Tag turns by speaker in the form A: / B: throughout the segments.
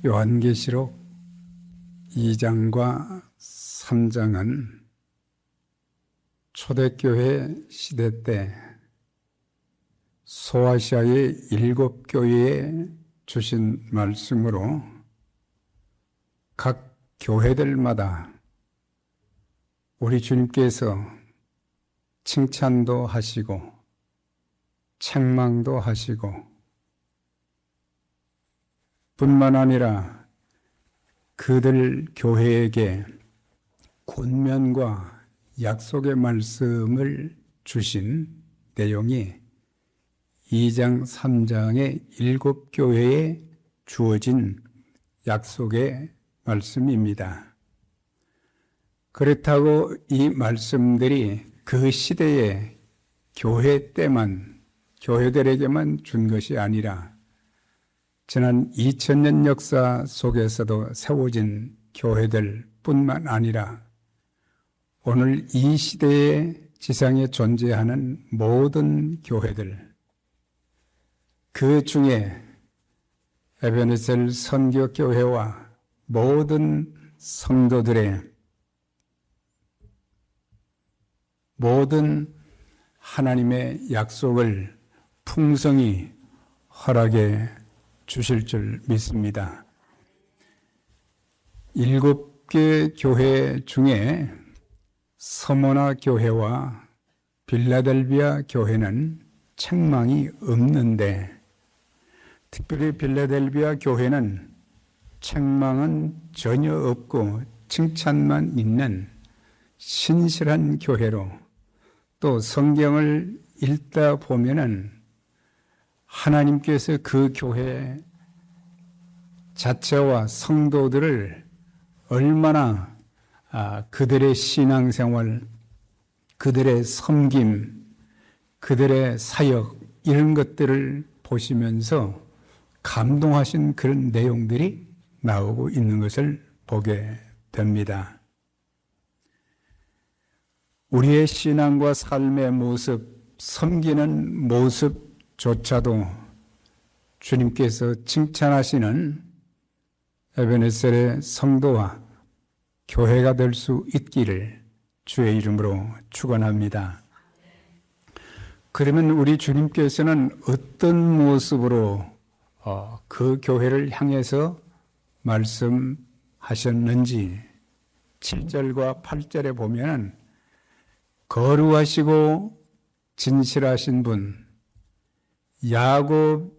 A: 요한계시록 2장과 3장은 초대교회 시대 때 소아시아의 7교회에 주신 말씀으로 각 교회들마다 우리 주님께서 칭찬도 하시고 책망도 하시고 뿐만 아니라 그들 교회에게 권면과 약속의 말씀을 주신 내용이 2장, 3장의 7교회에 주어진 약속의 말씀입니다. 그렇다고 이 말씀들이 그 시대의 교회 때만, 교회들에게만 준 것이 아니라 지난 2000년 역사 속에서도 세워진 교회들 뿐만 아니라 오늘 이 시대의 지상에 존재하는 모든 교회들, 그 중에 에베네셀 선교교회와 모든 성도들의 모든 하나님의 약속을 풍성히 허락해 주실 줄 믿습니다. 7개 교회 중에 서모나 교회와 빌라델비아 교회는 책망이 없는데, 특별히 빌라델비아 교회는 책망은 전혀 없고 칭찬만 있는 신실한 교회로, 또 성경을 읽다 보면은 하나님께서 그 교회 자체와 성도들을 얼마나 그들의 신앙생활, 그들의 섬김, 그들의 사역 이런 것들을 보시면서 감동하신 그런 내용들이 나오고 있는 것을 보게 됩니다. 우리의 신앙과 삶의 모습, 섬기는 모습조차도 주님께서 칭찬하시는 에베네셀의 성도와 교회가 될 수 있기를 주의 이름으로 축원합니다. 그러면 우리 주님께서는 어떤 모습으로 그 교회를 향해서 말씀하셨는지 7절과 8절에 보면 거룩하시고 진실하신 분, 야곱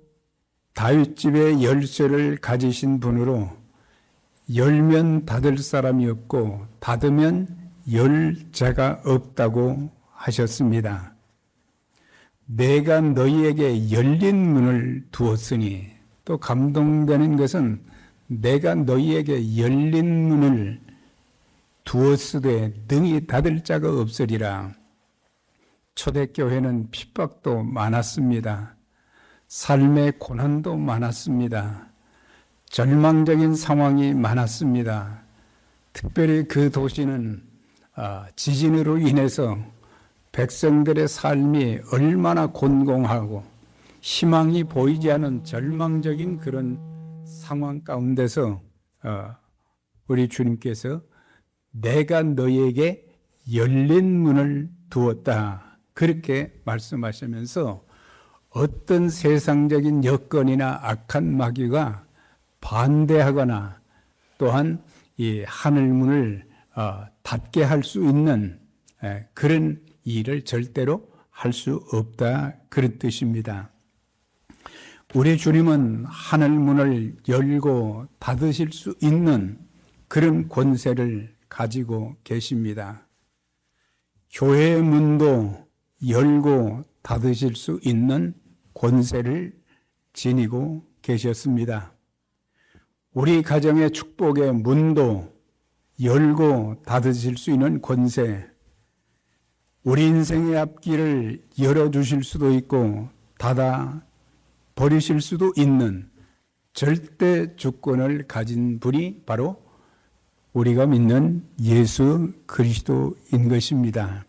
A: 다윗집의 열쇠를 가지신 분으로 열면 닫을 사람이 없고 닫으면 열 자가 없다고 하셨습니다. 내가 너희에게 열린 문을 두었으니, 또 감동되는 것은 내가 너희에게 열린 문을 두었으되 능히 닫을 자가 없으리라. 초대교회는 핍박도 많았습니다. 삶의 고난도 많았습니다. 절망적인 상황이 많았습니다. 특별히 그 도시는 지진으로 인해서 백성들의 삶이 얼마나 곤공하고 희망이 보이지 않은 절망적인 그런 상황 가운데서 우리 주님께서 내가 너희에게 열린 문을 두었다, 그렇게 말씀하시면서 어떤 세상적인 여건이나 악한 마귀가 반대하거나 또한 이 하늘문을 닫게 할 수 있는 그런 일을 절대로 할 수 없다, 그런 뜻입니다. 우리 주님은 하늘문을 열고 닫으실 수 있는 그런 권세를 가지고 계십니다. 교회의 문도 열고 닫으실 수 있는 권세를 지니고 계셨습니다. 우리 가정의 축복의 문도 열고 닫으실 수 있는 권세, 우리 인생의 앞길을 열어주실 수도 있고 닫아 버리실 수도 있는 절대 주권을 가진 분이 바로 우리가 믿는 예수 그리스도인 것입니다.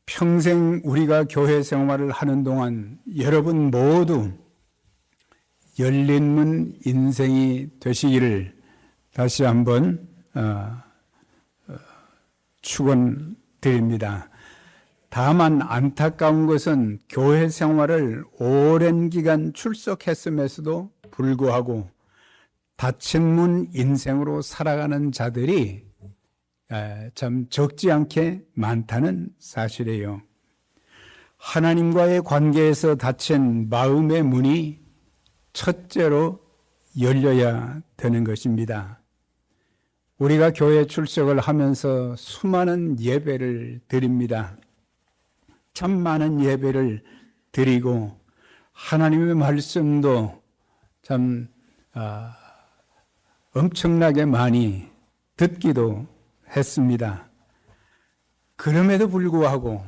A: 평생 우리가 교회 생활을 하는 동안 여러분 모두 열린 문 인생이 되시기를 다시 한번 축원드립니다. 다만 안타까운 것은 교회 생활을 오랜 기간 출석했음에도 불구하고 닫힌 문 인생으로 살아가는 자들이 참 적지 않게 많다는 사실이에요. 하나님과의 관계에서 닫힌 마음의 문이 첫째로 열려야 되는 것입니다. 우리가 교회 출석을 하면서 수많은 예배를 드립니다. 참 많은 예배를 드리고 하나님의 말씀도 참 엄청나게 많이 듣기도 했습니다. 그럼에도 불구하고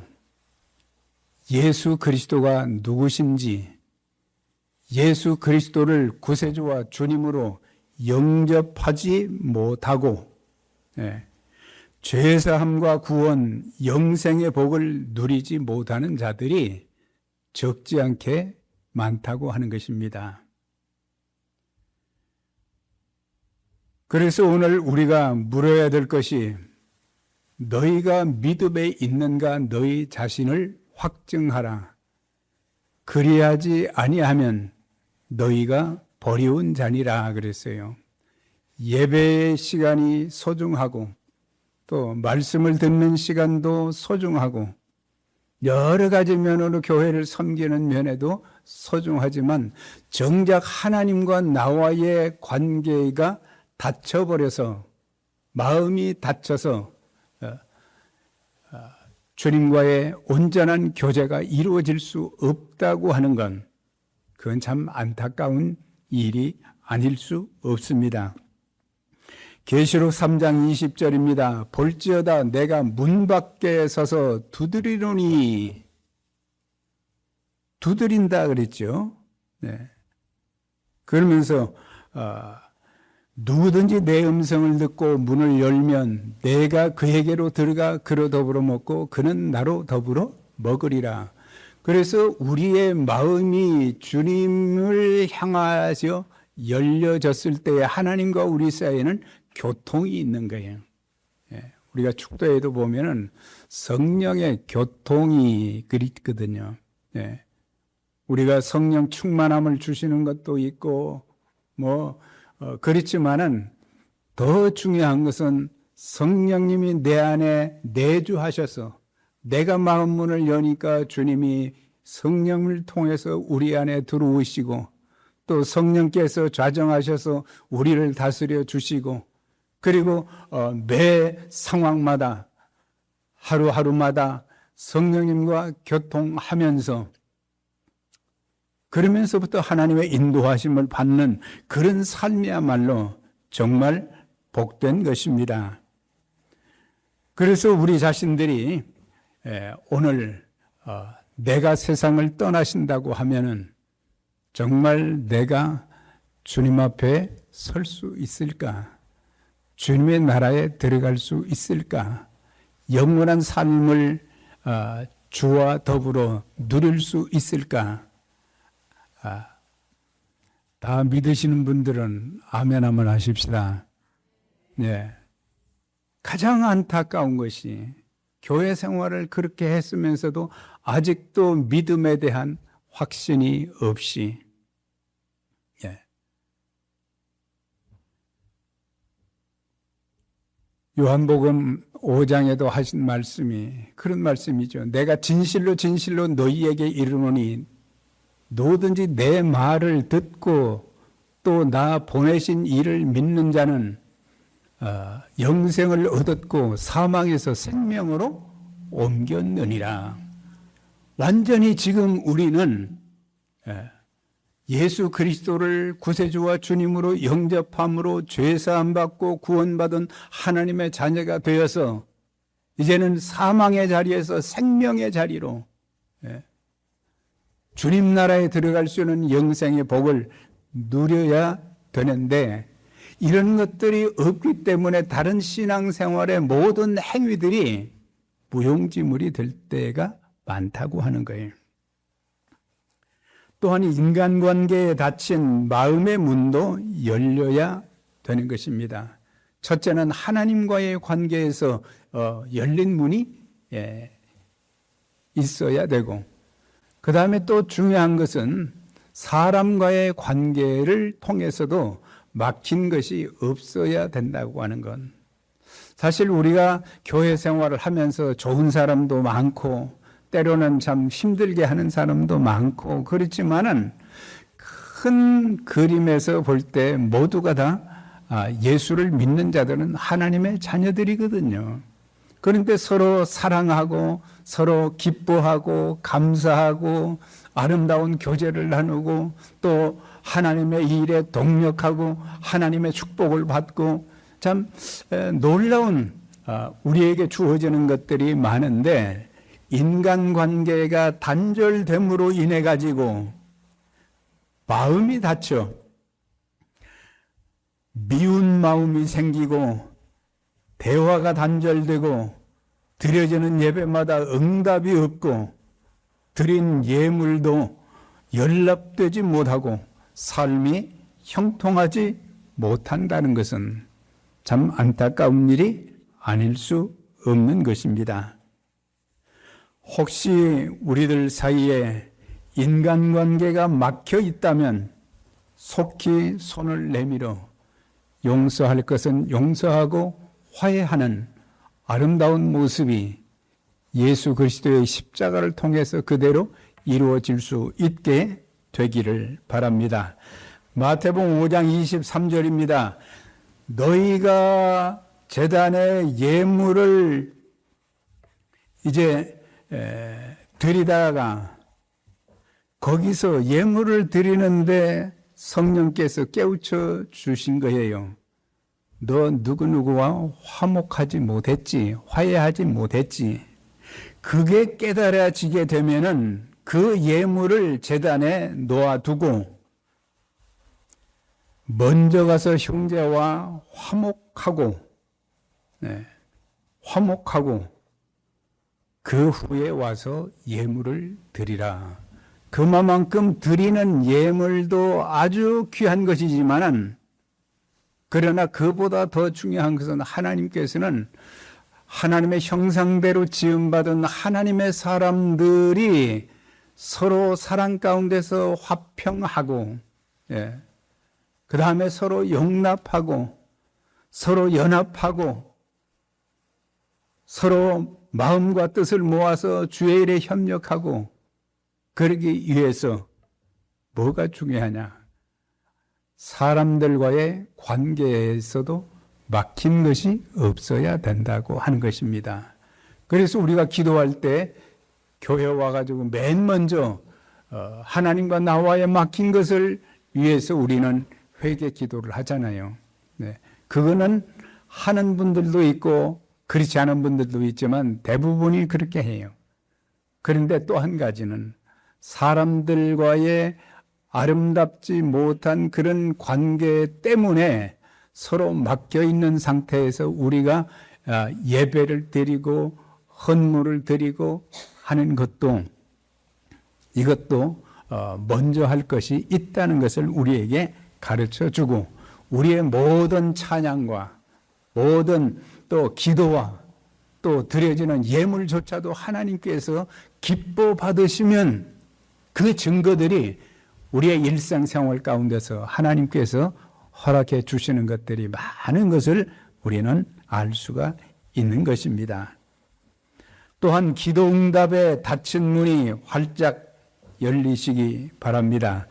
A: 예수 그리스도가 누구신지, 예수 그리스도를 구세주와 주님으로 영접하지 못하고 죄사함과 구원, 영생의 복을 누리지 못하는 자들이 적지 않게 많다고 하는 것입니다. 그래서 오늘 우리가 물어야 될 것이 너희가 믿음에 있는가 너희 자신을 확증하라. 그리하지 아니하면 너희가 버리운 자니라 그랬어요. 예배의 시간이 소중하고 또 말씀을 듣는 시간도 소중하고 여러 가지 면으로 교회를 섬기는 면에도 소중하지만 정작 하나님과 나와의 관계가 닫혀버려서 마음이 닫혀서 주님과의 온전한 교제가 이루어질 수 없다고 하는 건 그건 참 안타까운 일이 아닐 수 없습니다. 계시록 3장 20절입니다. 볼지어다 내가 문 밖에 서서 두드리노니, 두드린다 그랬죠. 네. 그러면서 누구든지 내 음성을 듣고 문을 열면 내가 그에게로 들어가 그로 더불어 먹고 그는 나로 더불어 먹으리라. 그래서 우리의 마음이 주님을 향하여 열려졌을 때에 하나님과 우리 사이에는 교통이 있는 거예요. 우리가 축도에도 보면은 성령의 교통이 그립거든요. 우리가 성령 충만함을 주시는 것도 있고 그렇지만은 더 중요한 것은 성령님이 내 안에 내주하셔서 내가 마음 문을 여니까 주님이 성령을 통해서 우리 안에 들어오시고 또 성령께서 좌정하셔서 우리를 다스려 주시고 그리고 매 상황마다 하루하루마다 성령님과 교통하면서 그러면서부터 하나님의 인도하심을 받는 그런 삶이야말로 정말 복된 것입니다. 그래서 우리 자신들이 오늘 내가 세상을 떠나신다고 하면은 정말 내가 주님 앞에 설 수 있을까? 주님의 나라에 들어갈 수 있을까? 영원한 삶을 주와 더불어 누릴 수 있을까? 다 믿으시는 분들은 아멘 한번 하십시다. 네. 가장 안타까운 것이 교회 생활을 그렇게 했으면서도 아직도 믿음에 대한 확신이 없이 요한복음 5장에도 하신 말씀이 그런 말씀이죠. 내가 진실로 진실로 너희에게 이르노니 누구든지 내 말을 듣고 또 나 보내신 이를 믿는 자는 영생을 얻었고 사망에서 생명으로 옮겼느니라. 완전히 지금 우리는 예수 그리스도를 구세주와 주님으로 영접함으로 죄사함 받고 구원받은 하나님의 자녀가 되어서 이제는 사망의 자리에서 생명의 자리로 주님 나라에 들어갈 수 있는 영생의 복을 누려야 되는데 이런 것들이 없기 때문에 다른 신앙생활의 모든 행위들이 무용지물이 될 때가 많다고 하는 거예요. 또한 인간관계에 닫힌 마음의 문도 열려야 되는 것입니다. 첫째는 하나님과의 관계에서 열린 문이 있어야 되고, 그 다음에 또 중요한 것은 사람과의 관계를 통해서도 막힌 것이 없어야 된다고 하는 건, 사실 우리가 교회 생활을 하면서 좋은 사람도 많고 때로는 참 힘들게 하는 사람도 많고 그렇지만은 큰 그림에서 볼 때 모두가 다 예수를 믿는 자들은 하나님의 자녀들이거든요. 그런데 서로 사랑하고 서로 기뻐하고 감사하고 아름다운 교제를 나누고 또 하나님의 일에 동력하고 하나님의 축복을 받고 참 놀라운 우리에게 주어지는 것들이 많은데, 인간관계가 단절됨으로 인해 가지고 마음이 닫혀 미운 마음이 생기고 대화가 단절되고 드려지는 예배마다 응답이 없고 드린 예물도 연락되지 못하고 삶이 형통하지 못한다는 것은 참 안타까운 일이 아닐 수 없는 것입니다. 혹시 우리들 사이에 인간관계가 막혀 있다면 속히 손을 내밀어 용서할 것은 용서하고 화해하는 아름다운 모습이 예수 그리스도의 십자가를 통해서 그대로 이루어질 수 있게 되기를 바랍니다. 마태복음 5장 23절입니다. 너희가 제단에 예물을 이제 드리다가 거기서 예물을 드리는데 성령께서 깨우쳐 주신 거예요. 너 누구누구와 화목하지 못했지, 화해하지 못했지. 그게 깨달아지게 되면은 그 예물을 제단에 놓아두고 먼저 가서 형제와 화목하고 그 후에 와서 예물을 드리라. 그만큼 드리는 예물도 아주 귀한 것이지만은, 그러나 그보다 더 중요한 것은 하나님께서는 하나님의 형상대로 지음받은 하나님의 사람들이 서로 사랑 가운데서 화평하고, 그 다음에 서로 용납하고 서로 연합하고 서로 마음과 뜻을 모아서 주의 일에 협력하고, 그러기 위해서 뭐가 중요하냐? 사람들과의 관계에서도 막힌 것이 없어야 된다고 하는 것입니다. 그래서 우리가 기도할 때 교회 와가지고 맨 먼저 하나님과 나와의 막힌 것을 위해서 우리는 회개 기도를 하잖아요. 그거는 하는 분들도 있고 그렇지 않은 분들도 있지만 대부분이 그렇게 해요. 그런데 또 한 가지는 사람들과의 아름답지 못한 그런 관계 때문에 서로 막혀 있는 상태에서 우리가 예배를 드리고 헌물을 드리고 하는 것도, 이것도 먼저 할 것이 있다는 것을 우리에게 가르쳐 주고, 우리의 모든 찬양과 모든 또 기도와 또 드려지는 예물조차도 하나님께서 기뻐 받으시면 그 증거들이 우리의 일상생활 가운데서 하나님께서 허락해 주시는 것들이 많은 것을 우리는 알 수가 있는 것입니다. 또한 기도 응답에 닫힌 문이 활짝 열리시기 바랍니다.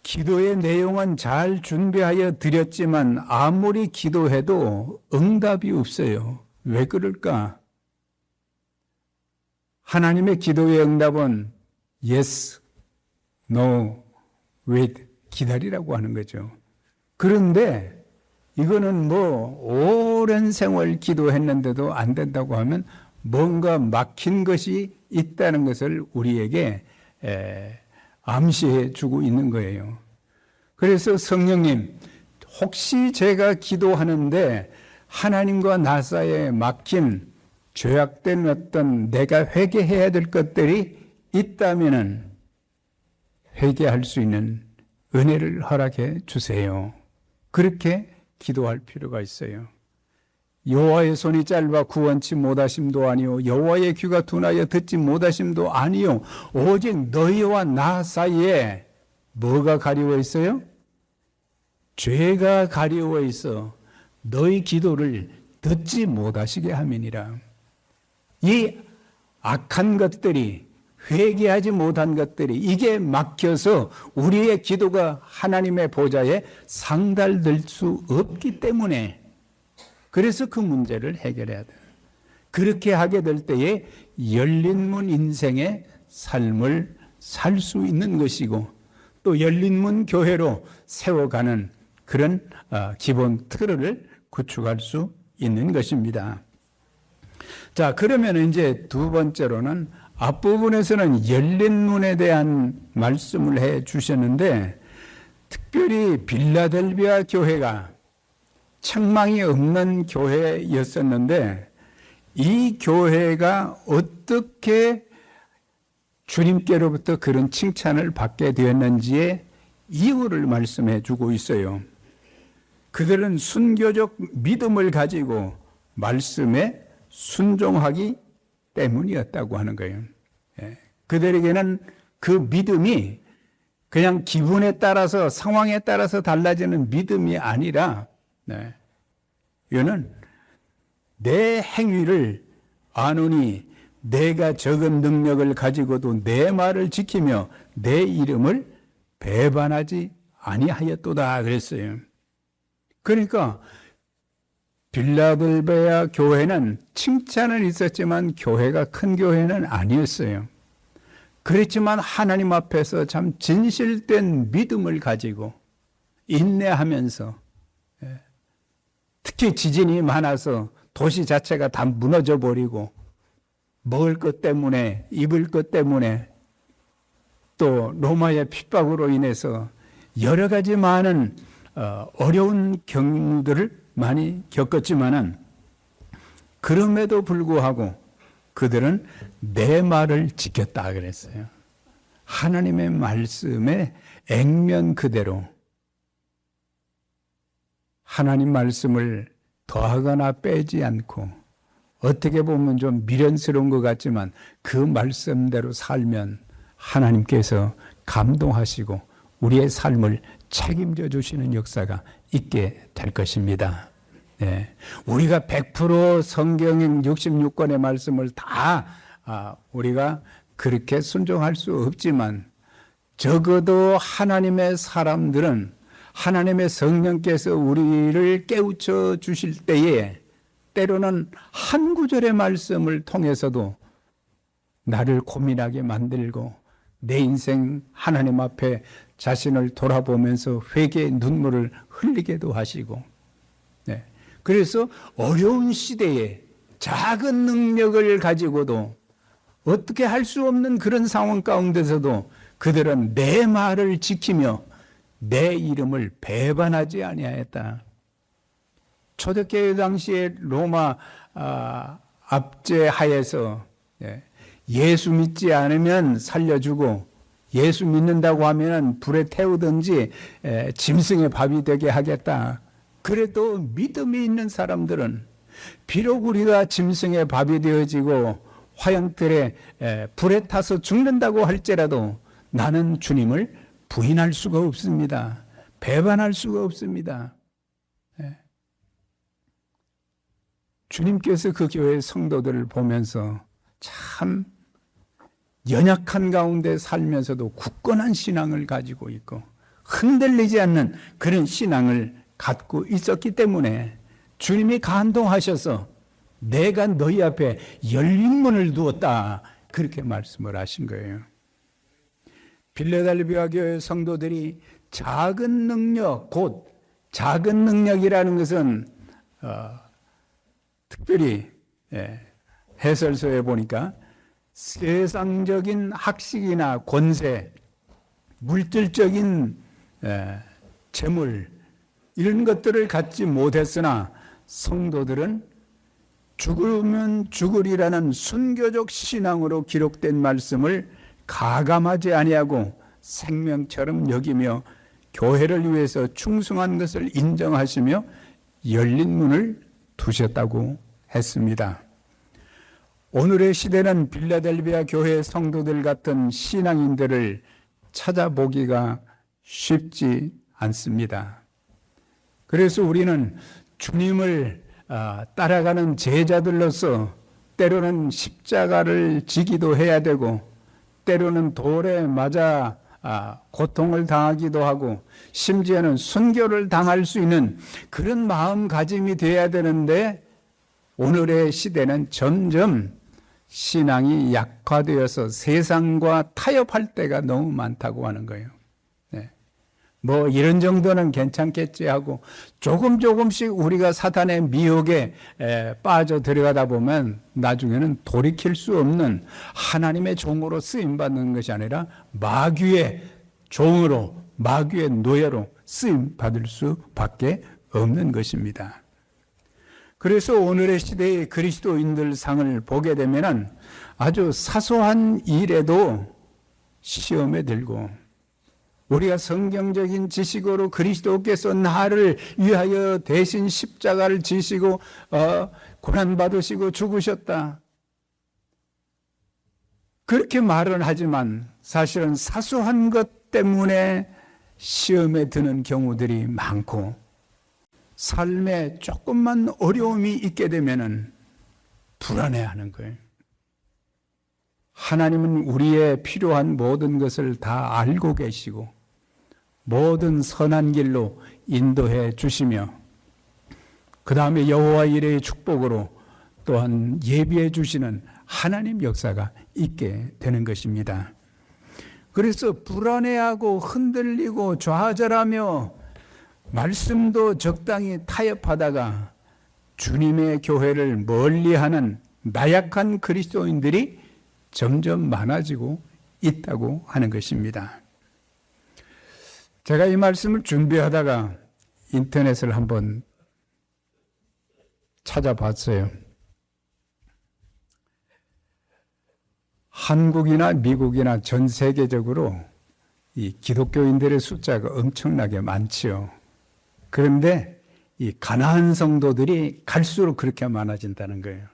A: 기도의 내용은 잘 준비하여 드렸지만 아무리 기도해도 응답이 없어요. 왜 그럴까? 하나님의 기도의 응답은 yes, no, wait, 기다리라고 하는 거죠. 그런데 이거는 오랜 세월 기도했는데도 안 된다고 하면 뭔가 막힌 것이 있다는 것을 우리에게 암시해 주고 있는 거예요. 그래서 성령님, 혹시 제가 기도하는데 하나님과 나 사이에 막힌 죄악된 어떤 내가 회개해야 될 것들이 있다면은 회개할 수 있는 은혜를 허락해 주세요. 그렇게 기도할 필요가 있어요. 여호와의 손이 짧아 구원치 못하심도 아니요 여호와의 귀가 둔하여 듣지 못하심도 아니요 오직 너희와 나 사이에 뭐가 가리워 있어요? 죄가 가리워 있어 너희 기도를 듣지 못하시게 함이니라. 이 악한 것들이, 회개하지 못한 것들이 이게 막혀서 우리의 기도가 하나님의 보좌에 상달될 수 없기 때문에, 그래서 그 문제를 해결해야 돼요. 그렇게 하게 될 때에 열린 문 인생의 삶을 살 수 있는 것이고, 또 열린 문 교회로 세워가는 그런 기본 틀을 구축할 수 있는 것입니다. 자, 그러면 이제 두 번째로는 앞부분에서는 열린 문에 대한 말씀을 해 주셨는데, 특별히 빌라델비아 교회가 책망이 없는 교회였었는데, 이 교회가 어떻게 주님께로부터 그런 칭찬을 받게 되었는지의 이유를 말씀해 주고 있어요. 그들은 순교적 믿음을 가지고 말씀에 순종하기 때문이었다고 하는 거예요. 그들에게는 그 믿음이 그냥 기분에 따라서, 상황에 따라서 달라지는 믿음이 아니라, 이거는 내 행위를 아노니 내가 적은 능력을 가지고도 내 말을 지키며 내 이름을 배반하지 아니하였도다 그랬어요. 그러니까 빌라델베아 교회는 칭찬은 있었지만 교회가 큰 교회는 아니었어요. 그렇지만 하나님 앞에서 참 진실된 믿음을 가지고 인내하면서, 특히 지진이 많아서 도시 자체가 다 무너져 버리고 먹을 것 때문에, 입을 것 때문에, 또 로마의 핍박으로 인해서 여러 가지 많은 어려운 경우들을 많이 겪었지만은, 그럼에도 불구하고 그들은 내 말을 지켰다 그랬어요. 하나님의 말씀에 액면 그대로 하나님 말씀을 더하거나 빼지 않고, 어떻게 보면 좀 미련스러운 것 같지만 그 말씀대로 살면 하나님께서 감동하시고 우리의 삶을 책임져 주시는 역사가 있게 될 것입니다. 우리가 100% 성경 66권의 말씀을 다 우리가 그렇게 순종할 수 없지만, 적어도 하나님의 사람들은 하나님의 성령께서 우리를 깨우쳐 주실 때에 때로는 한 구절의 말씀을 통해서도 나를 고민하게 만들고 내 인생 하나님 앞에 자신을 돌아보면서 회개의 눈물을 흘리게도 하시고, 그래서 어려운 시대에 작은 능력을 가지고도 어떻게 할 수 없는 그런 상황 가운데서도 그들은 내 말을 지키며 내 이름을 배반하지 아니하였다. 초대교회 당시에 로마 압제 하에서 예수 믿지 않으면 살려주고, 예수 믿는다고 하면 불에 태우든지 짐승의 밥이 되게 하겠다. 그래도 믿음이 있는 사람들은 비록 우리가 짐승의 밥이 되어지고 화양틀에 불에 타서 죽는다고 할지라도 나는 주님을 부인할 수가 없습니다. 배반할 수가 없습니다. 주님께서 그 교회 성도들을 보면서 참 연약한 가운데 살면서도 굳건한 신앙을 가지고 있고 흔들리지 않는 그런 신앙을 갖고 있었기 때문에 주님이 감동하셔서 내가 너희 앞에 열린 문을 두었다, 그렇게 말씀을 하신 거예요. 빌라델비아 교회 성도들이 작은 능력, 곧 작은 능력이라는 것은 특별히 해설서에 보니까 세상적인 학식이나 권세, 물질적인 재물, 이런 것들을 갖지 못했으나 성도들은 죽으면 죽으리라는 순교적 신앙으로 기록된 말씀을 가감하지 아니하고 생명처럼 여기며 교회를 위해서 충성한 것을 인정하시며 열린 문을 두셨다고 했습니다. 오늘의 시대는 빌라델비아 교회 성도들 같은 신앙인들을 찾아보기가 쉽지 않습니다. 그래서 우리는 주님을 따라가는 제자들로서 때로는 십자가를 지기도 해야 되고 때로는 돌에 맞아 고통을 당하기도 하고 심지어는 순교를 당할 수 있는 그런 마음가짐이 돼야 되는데 오늘의 시대는 점점 신앙이 약화되어서 세상과 타협할 때가 너무 많다고 하는 거예요. 뭐 이런 정도는 괜찮겠지 하고 조금씩 우리가 사탄의 미혹에 빠져 들어가다 보면 나중에는 돌이킬 수 없는 하나님의 종으로 쓰임받는 것이 아니라 마귀의 종으로, 마귀의 노예로 쓰임받을 수밖에 없는 것입니다. 그래서 오늘의 시대의 그리스도인들 상을 보게 되면 아주 사소한 일에도 시험에 들고 우리가 성경적인 지식으로 그리스도께서 나를 위하여 대신 십자가를 지시고 고난받으시고 죽으셨다. 그렇게 말은 하지만 사실은 사소한 것 때문에 시험에 드는 경우들이 많고 삶에 조금만 어려움이 있게 되면은 불안해하는 거예요. 하나님은 우리의 필요한 모든 것을 다 알고 계시고 모든 선한 길로 인도해 주시며 그 다음에 여호와 이레의 축복으로 또한 예비해 주시는 하나님 역사가 있게 되는 것입니다. 그래서 불안해하고 흔들리고 좌절하며 말씀도 적당히 타협하다가 주님의 교회를 멀리하는 나약한 그리스도인들이 점점 많아지고 있다고 하는 것입니다. 제가 이 말씀을 준비하다가 인터넷을 한번 찾아봤어요. 한국이나 미국이나 전 세계적으로 이 기독교인들의 숫자가 엄청나게 많지요. 그런데 이 가나안 성도들이 갈수록 그렇게 많아진다는 거예요.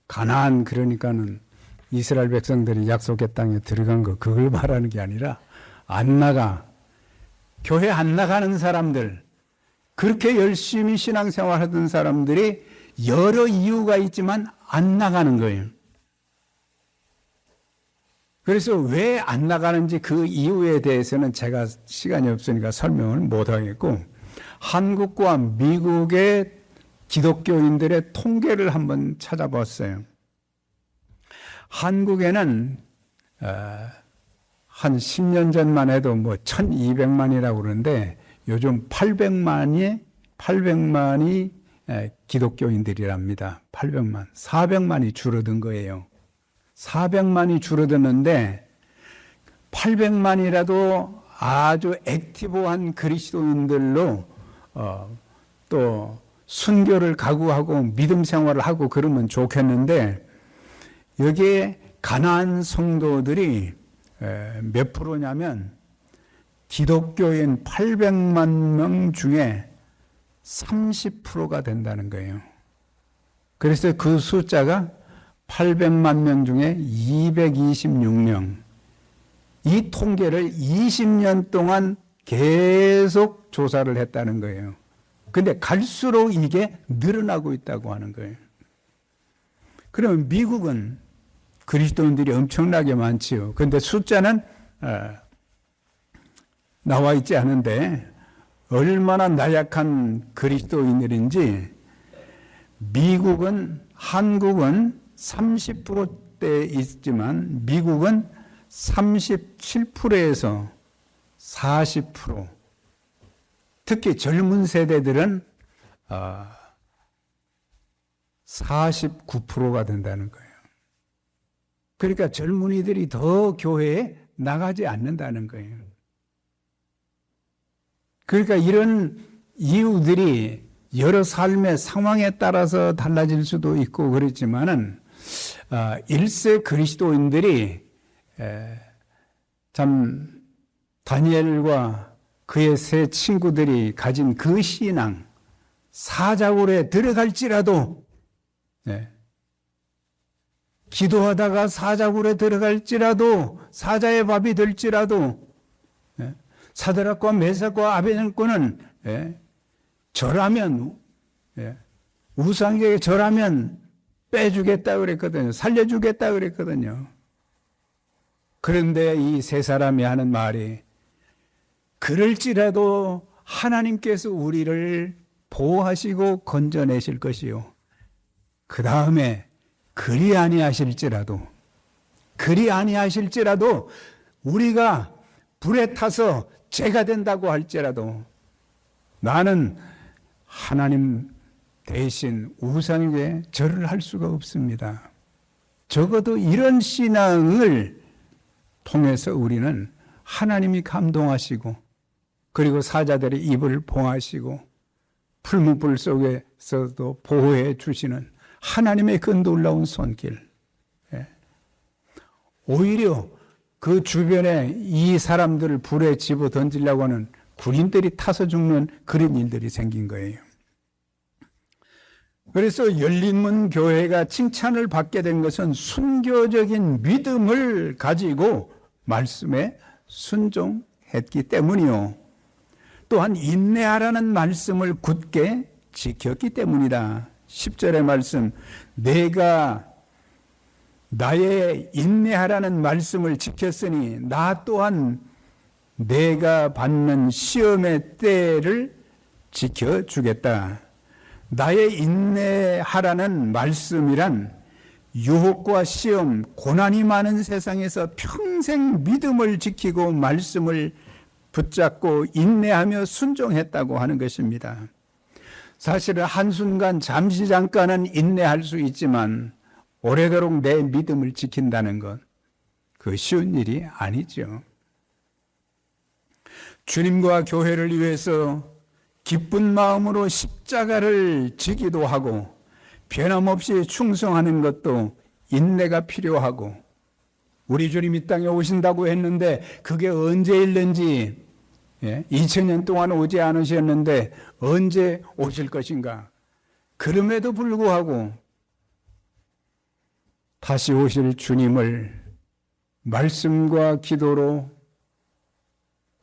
A: 가나안 그러니까는 이스라엘 백성들이 약속의 땅에 들어간 거 그걸 말하는 게 아니라 안 나가. 교회 안 나가는 사람들, 그렇게 열심히 신앙생활 하던 사람들이 여러 이유가 있지만 안 나가는 거예요. 그래서 왜 안 나가는지 그 이유에 대해서는 제가 시간이 없으니까 설명을 못 하겠고 한국과 미국의 기독교인들의 통계를 한번 찾아봤어요. 한국에는 한 10년 전만 해도 뭐 1200만이라고 그러는데 요즘 800만이 기독교인들이랍니다. 800만. 400만이 줄어든 거예요. 400만이 줄어드는데 800만이라도 아주 액티브한 그리스도인들로 또 순교를 각오하고 믿음 생활을 하고 그러면 좋겠는데 여기에 가나안 성도들이 몇 프로냐면 기독교인 800만 명 중에 30%가 된다는 거예요. 그래서 그 숫자가 800만 명 중에 226명. 이 통계를 20년 동안 계속 조사를 했다는 거예요. 근데 갈수록 이게 늘어나고 있다고 하는 거예요. 그러면 미국은 그리스도인들이 엄청나게 많지요. 그런데 숫자는 나와 있지 않은데 얼마나 나약한 그리스도인들인지 한국은 30%대에 있지만 미국은 37%에서 40%, 특히 젊은 세대들은 49%가 된다는 거예요. 그러니까 젊은이들이 더 교회에 나가지 않는다는 거예요. 그러니까 이런 이유들이 여러 삶의 상황에 따라서 달라질 수도 있고 그렇지만은 일세 그리스도인들이 참 다니엘과 그의 세 친구들이 가진 그 신앙, 사자굴에 들어갈지라도, 네, 기도하다가 사자굴에 들어갈지라도, 사자의 밥이 될지라도, 네, 사드락과 메삭과 아벤고는 절하면, 우상에게 절하면 빼주겠다 그랬거든요. 살려주겠다 그랬거든요. 그런데 이 세 사람이 하는 말이, 그럴지라도 하나님께서 우리를 보호하시고 건져내실 것이요, 그 다음에 그리 아니하실지라도 우리가 불에 타서 죄가 된다고 할지라도 나는 하나님 대신 우상에게 절을 할 수가 없습니다. 적어도 이런 신앙을 통해서 우리는 하나님이 감동하시고, 그리고 사자들의 입을 봉하시고 풀무불 속에서도 보호해 주시는 하나님의 그 놀라운 손길, 오히려 그 주변에 이 사람들을 불에 집어 던지려고 하는 군인들이 타서 죽는 그런 일들이 생긴 거예요. 그래서 열린문 교회가 칭찬을 받게 된 것은 순교적인 믿음을 가지고 말씀에 순종했기 때문이요, 또한 인내하라는 말씀을 굳게 지켰기 때문이다. 10절의 말씀, 내가 나의 인내하라는 말씀을 지켰으니 나 또한 내가 받는 시험의 때를 지켜주겠다. 나의 인내하라는 말씀이란 유혹과 시험, 고난이 많은 세상에서 평생 믿음을 지키고 말씀을 붙잡고 인내하며 순종했다고 하는 것입니다. 사실은 한순간 잠시 잠깐은 인내할 수 있지만 오래도록 내 믿음을 지킨다는 것, 그 쉬운 일이 아니죠. 주님과 교회를 위해서 기쁜 마음으로 십자가를 지기도 하고 변함없이 충성하는 것도 인내가 필요하고, 우리 주님 이 땅에 오신다고 했는데 그게 언제 일는지, 2000년 동안 오지 않으셨는데 언제 오실 것인가? 그럼에도 불구하고 다시 오실 주님을 말씀과 기도로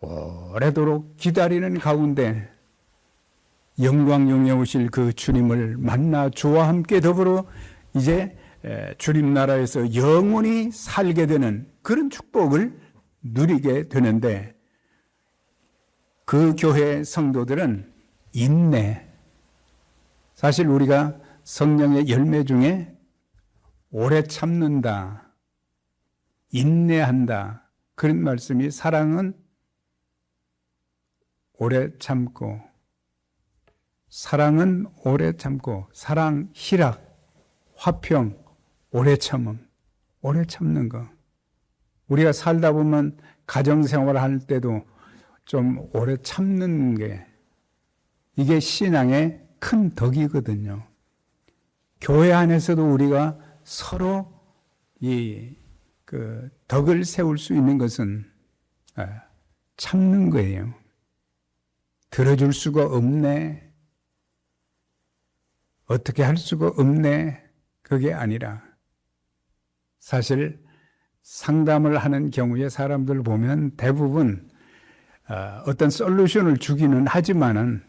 A: 오래도록 기다리는 가운데 영광 영예 오실 그 주님을 만나 주와 함께 더불어 이제 주님 나라에서 영원히 살게 되는 그런 축복을 누리게 되는데, 그 교회 성도들은 인내, 사실 우리가 성령의 열매 중에 오래 참는다, 인내한다, 그런 말씀이 사랑은 오래 참고, 사랑은 오래 참고, 사랑, 희락, 화평, 오래 참음, 오래 참는 거. 우리가 살다 보면 가정생활을 할 때도 좀 오래 참는 게, 이게 신앙의 큰 덕이거든요. 교회 안에서도 우리가 서로 그 덕을 세울 수 있는 것은 참는 거예요. 들어줄 수가 없네, 어떻게 할 수가 없네, 그게 아니라, 사실 상담을 하는 경우에 사람들 보면 대부분 어떤 솔루션을 주기는 하지만은,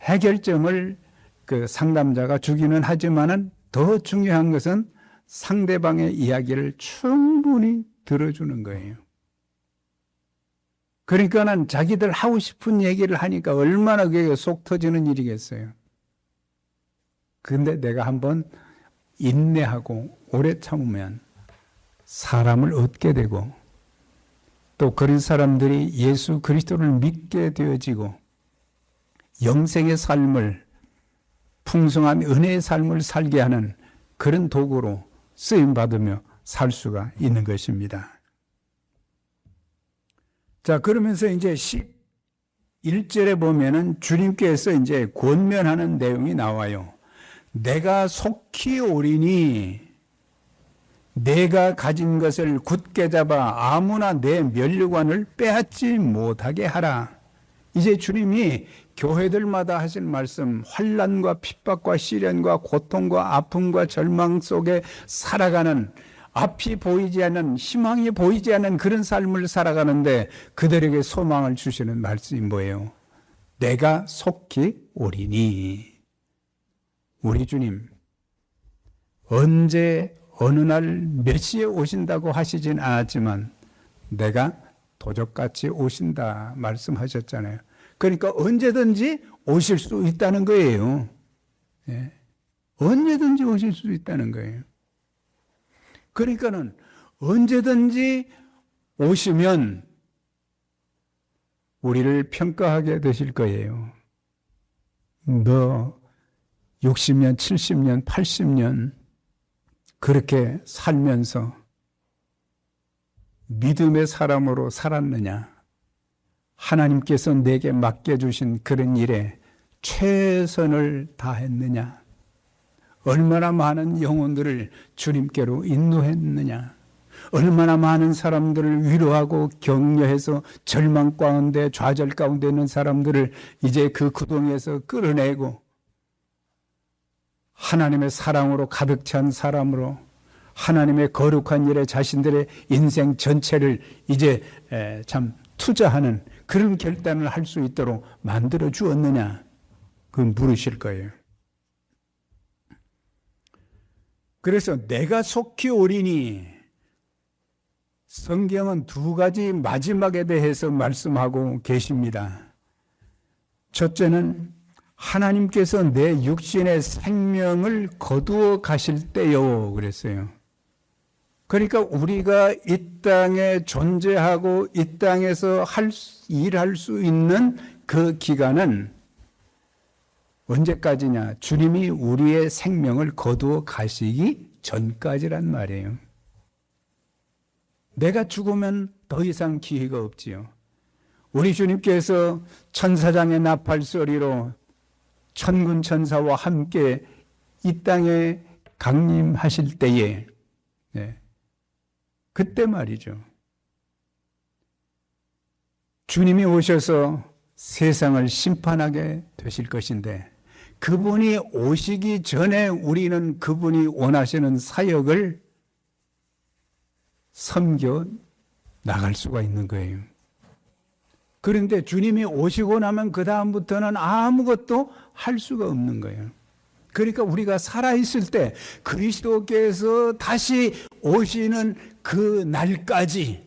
A: 해결점을 그 상담자가 주기는 하지만은, 더 중요한 것은 상대방의 이야기를 충분히 들어주는 거예요. 그러니까는 자기들 하고 싶은 얘기를 하니까 얼마나 그게 속 터지는 일이겠어요. 근데 내가 한번 인내하고 오래 참으면 사람을 얻게 되고, 또 그런 사람들이 예수 그리스도를 믿게 되어지고 영생의 삶을, 풍성한 은혜의 삶을 살게 하는 그런 도구로 쓰임받으며 살 수가 있는 것입니다. 자, 그러면서 이제 11절에 보면은 주님께서 이제 권면하는 내용이 나와요. 내가 속히 오리니 내가 가진 것을 굳게 잡아 아무나 내 면류관을 빼앗지 못하게 하라. 이제 주님이 교회들마다 하실 말씀, 환난과 핍박과 시련과 고통과 아픔과 절망 속에 살아가는, 앞이 보이지 않는, 희망이 보이지 않는 그런 삶을 살아가는데 그들에게 소망을 주시는 말씀이 뭐예요? 내가 속히 오리니. 우리 주님 언제 어느 날 몇 시에 오신다고 하시진 않았지만 내가 도적같이 오신다 말씀하셨잖아요. 그러니까 언제든지 오실 수 있다는 거예요. 예. 언제든지 오실 수 있다는 거예요. 그러니까는 언제든지 오시면 우리를 평가하게 되실 거예요. 너 60년, 70년, 80년 그렇게 살면서 믿음의 사람으로 살았느냐? 하나님께서 내게 맡겨주신 그런 일에 최선을 다했느냐? 얼마나 많은 영혼들을 주님께로 인도했느냐? 얼마나 많은 사람들을 위로하고 격려해서 절망 가운데, 좌절 가운데 있는 사람들을 이제 그 구덩이에서 끌어내고 하나님의 사랑으로 가득 찬 사람으로 하나님의 거룩한 일에 자신들의 인생 전체를 이제 참 투자하는 그런 결단을 할 수 있도록 만들어 주었느냐? 그건 물으실 거예요. 그래서 내가 속히 오리니, 성경은 두 가지 마지막에 대해서 말씀하고 계십니다. 첫째는 하나님께서 내 육신의 생명을 거두어 가실 때요 그랬어요. 그러니까 우리가 이 땅에 존재하고 이 땅에서 일할 수 있는 그 기간은 언제까지냐? 주님이 우리의 생명을 거두어 가시기 전까지란 말이에요. 내가 죽으면 더 이상 기회가 없지요. 우리 주님께서 천사장의 나팔 소리로 천군 천사와 함께 이 땅에 강림하실 때에 그때 말이죠. 주님이 오셔서 세상을 심판하게 되실 것인데 그분이 오시기 전에 우리는 그분이 원하시는 사역을 섬겨 나갈 수가 있는 거예요. 그런데 주님이 오시고 나면 그 다음부터는 아무것도 할 수가 없는 거예요. 그러니까 우리가 살아있을 때 그리스도께서 다시 오시는 그 날까지,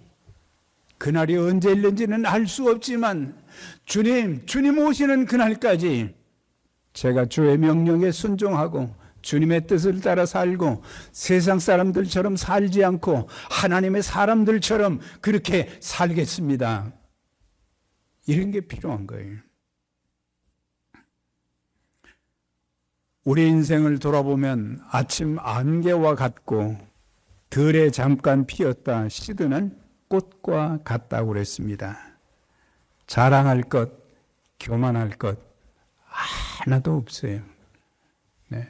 A: 그날이 언제 있는지는 알 수 없지만 주님 오시는 그날까지 제가 주의 명령에 순종하고 주님의 뜻을 따라 살고 세상 사람들처럼 살지 않고 하나님의 사람들처럼 그렇게 살겠습니다. 이런 게 필요한 거예요. 우리 인생을 돌아보면 아침 안개와 같고 들에 잠깐 피었다 시드는 꽃과 같다고 그랬습니다. 자랑할 것, 교만할 것 하나도 없어요. 네.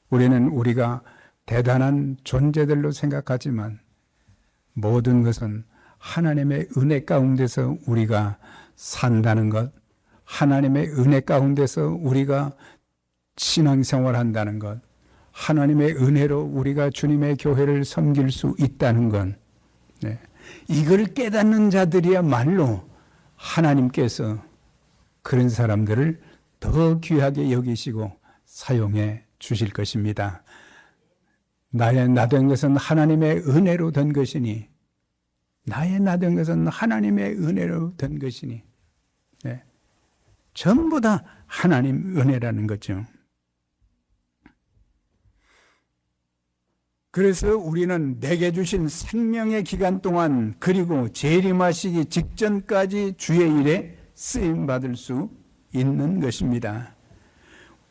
A: 우리는 우리가 대단한 존재들로 생각하지만 모든 것은 하나님의 은혜 가운데서 우리가 산다는 것, 하나님의 은혜 가운데서 우리가 신앙생활 한다는 것, 하나님의 은혜로 우리가 주님의 교회를 섬길 수 있다는 것, 네. 이걸 깨닫는 자들이야말로 하나님께서 그런 사람들을 더 귀하게 여기시고 사용해 주실 것입니다. 나의 나된 것은 하나님의 은혜로 된 것이니, 나의 나된 것은 하나님의 은혜로 된 것이니, 네. 전부 다 하나님 은혜라는 거죠. 그래서 우리는 내게 주신 생명의 기간 동안 그리고 재림하시기 직전까지 주의 일에 쓰임받을 수 있는 것입니다.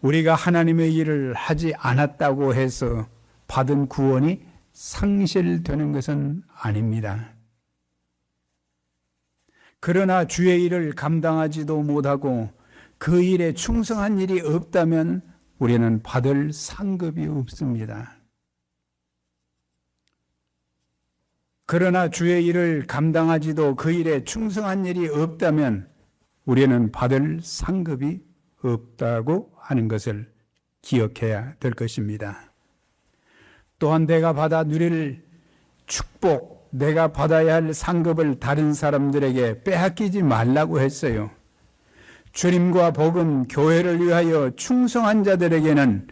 A: 우리가 하나님의 일을 하지 않았다고 해서 받은 구원이 상실되는 것은 아닙니다. 그러나 주의 일을 감당하지도 못하고 그 일에 충성한 일이 없다면 우리는 받을 상급이 없습니다. 그러나 주의 일을 감당하지도 그 일에 충성한 일이 없다면 우리는 받을 상급이 없다고 하는 것을 기억해야 될 것입니다. 또한 내가 받아 누릴 축복, 내가 받아야 할 상급을 다른 사람들에게 빼앗기지 말라고 했어요. 주님과 복음, 교회를 위하여 충성한 자들에게는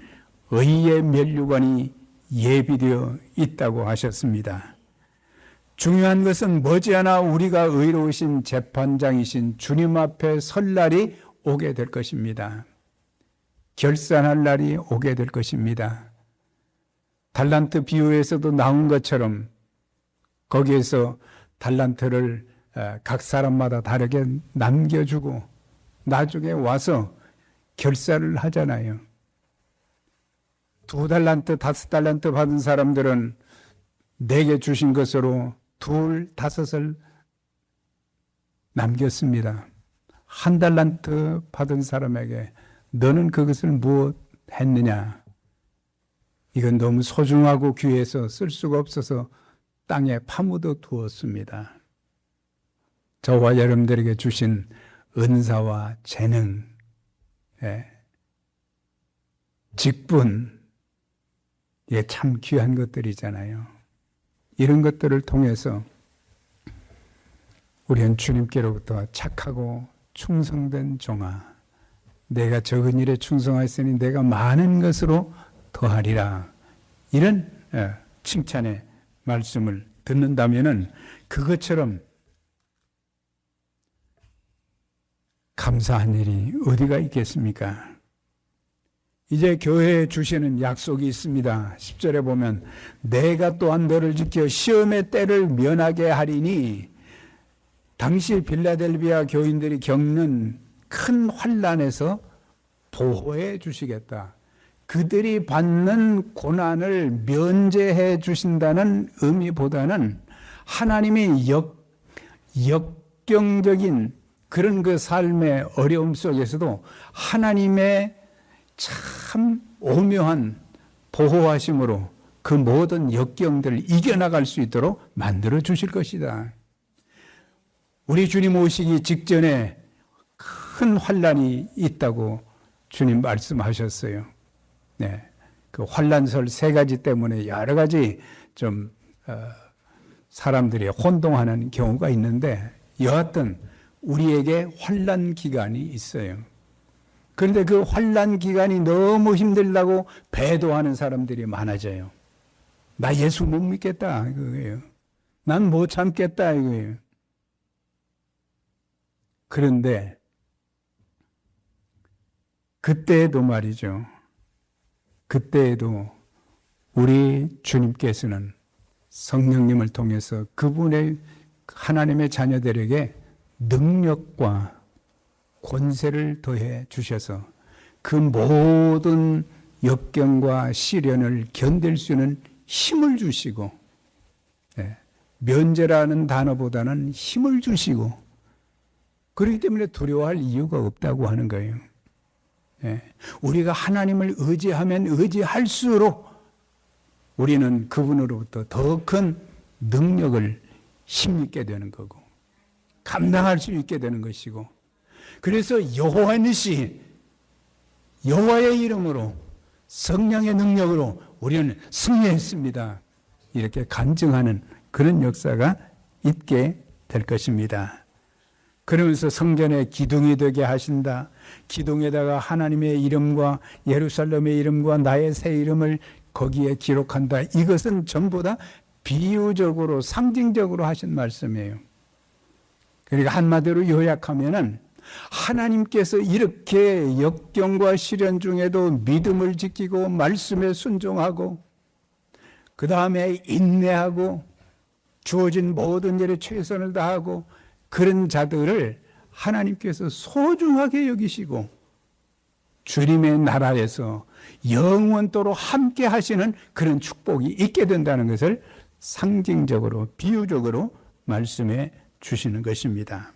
A: 의의 면류관이 예비되어 있다고 하셨습니다. 중요한 것은 머지않아 우리가 의로우신 재판장이신 주님 앞에 설 날이 오게 될 것입니다. 결산할 날이 오게 될 것입니다. 달란트 비유에서도 나온 것처럼 거기에서 달란트를 각 사람마다 다르게 남겨주고 나중에 와서 결산을 하잖아요. 2달란트, 5달란트 받은 사람들은 내게 주신 것으로 2, 5을 남겼습니다. 1달란트 받은 사람에게 너는 그것을 무엇 했느냐? 이건 너무 소중하고 귀해서 쓸 수가 없어서 땅에 파묻어 두었습니다. 저와 여러분들에게 주신 은사와 재능, 직분, 이게 참 귀한 것들이잖아요. 이런 것들을 통해서 우리는 주님께로부터 착하고 충성된 종아, 내가 적은 일에 충성하였으니 내가 많은 것으로 더하리라. 이런 칭찬의 말씀을 듣는다면은 그것처럼 감사한 일이 어디가 있겠습니까? 이제 교회에 주시는 약속이 있습니다. 10절에 보면 내가 또한 너를 지켜 시험의 때를 면하게 하리니, 당시 빌라델비아 교인들이 겪는 큰 환난에서 보호해 주시겠다. 그들이 받는 고난을 면제해 주신다는 의미보다는 하나님이 역경적인 그런 그 삶의 어려움 속에서도 하나님의 참 오묘한 보호하심으로 그 모든 역경들을 이겨나갈 수 있도록 만들어 주실 것이다. 우리 주님 오시기 직전에 큰 환난이 있다고 주님 말씀하셨어요. 네, 그 환난설 3가지 때문에 여러 가지 좀 사람들이 혼동하는 경우가 있는데, 여하튼 우리에게 환난 기간이 있어요. 그런데 그 환난 기간이 너무 힘들다고 배도하는 사람들이 많아져요. 나 예수 못 믿겠다 이거예요. 난 못 참겠다 이거예요. 그런데 그때에도 말이죠. 그때에도 우리 주님께서는 성령님을 통해서 그분의 하나님의 자녀들에게 능력과 권세를 더해 주셔서 그 모든 역경과 시련을 견딜 수 있는 힘을 주시고, 면제라는 단어보다는 힘을 주시고, 그렇기 때문에 두려워할 이유가 없다고 하는 거예요. 우리가 하나님을 의지하면 의지할수록 우리는 그분으로부터 더 큰 능력을 힘입게 되는 거고 감당할 수 있게 되는 것이고, 그래서 여호와 니시, 여호와의 이름으로 성령의 능력으로 우리는 승리했습니다. 이렇게 간증하는 그런 역사가 있게 될 것입니다. 그러면서 성전에 기둥이 되게 하신다. 기둥에다가 하나님의 이름과 예루살렘의 이름과 나의 새 이름을 거기에 기록한다. 이것은 전부 다 비유적으로 상징적으로 하신 말씀이에요. 그러니까 한마디로 요약하면은 하나님께서 이렇게 역경과 시련 중에도 믿음을 지키고 말씀에 순종하고 그 다음에 인내하고 주어진 모든 일에 최선을 다하고 그런 자들을 하나님께서 소중하게 여기시고 주님의 나라에서 영원토록 함께 하시는 그런 축복이 있게 된다는 것을 상징적으로 비유적으로 말씀해 주시는 것입니다.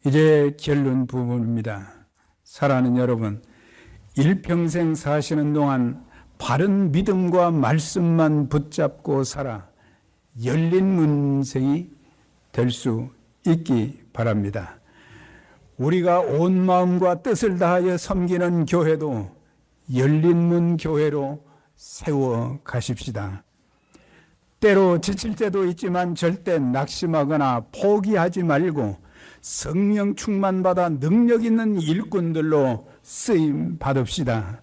A: 이제 결론 부분입니다. 사랑하는 여러분, 일평생 사시는 동안 바른 믿음과 말씀만 붙잡고 살아 열린 문생이 될 수 있기 바랍니다. 우리가 온 마음과 뜻을 다하여 섬기는 교회도 열린 문 교회로 세워 가십시다. 때로 지칠 때도 있지만 절대 낙심하거나 포기하지 말고 성령 충만받아 능력 있는 일꾼들로 쓰임 받읍시다.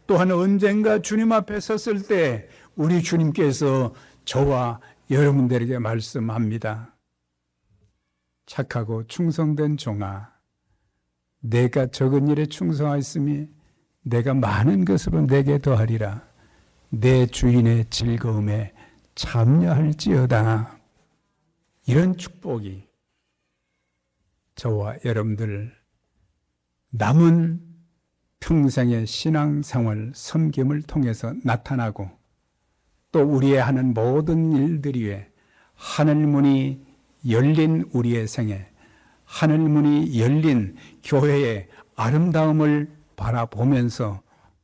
A: 또한 언젠가 주님 앞에 섰을 때 우리 주님께서 저와 여러분들에게 말씀합니다. 착하고 충성된 종아, 내가 적은 일에 충성하였으니 내가 많은 것으로 내게 더하리라. 내 주인의 즐거움에 참여할지어다. 이런 축복이 저와 여러분들 남은 평생의 신앙생활 섬김을 통해서 나타나고 또 우리의 하는 모든 일들 위에 하늘문이 열린 우리의 생애, 하늘문이 열린 교회의 아름다움을 바라보면서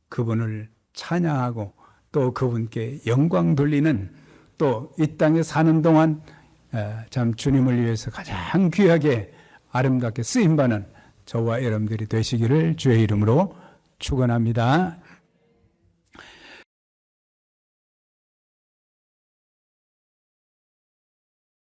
A: 그분을 찬양하고 또 그분께 영광 돌리는 또 이 땅에 사는 동안 참 주님을 위해서 가장 귀하게 아름답게 쓰임받는 저와 여러분들이 되시기를 주의 이름으로 축원합니다.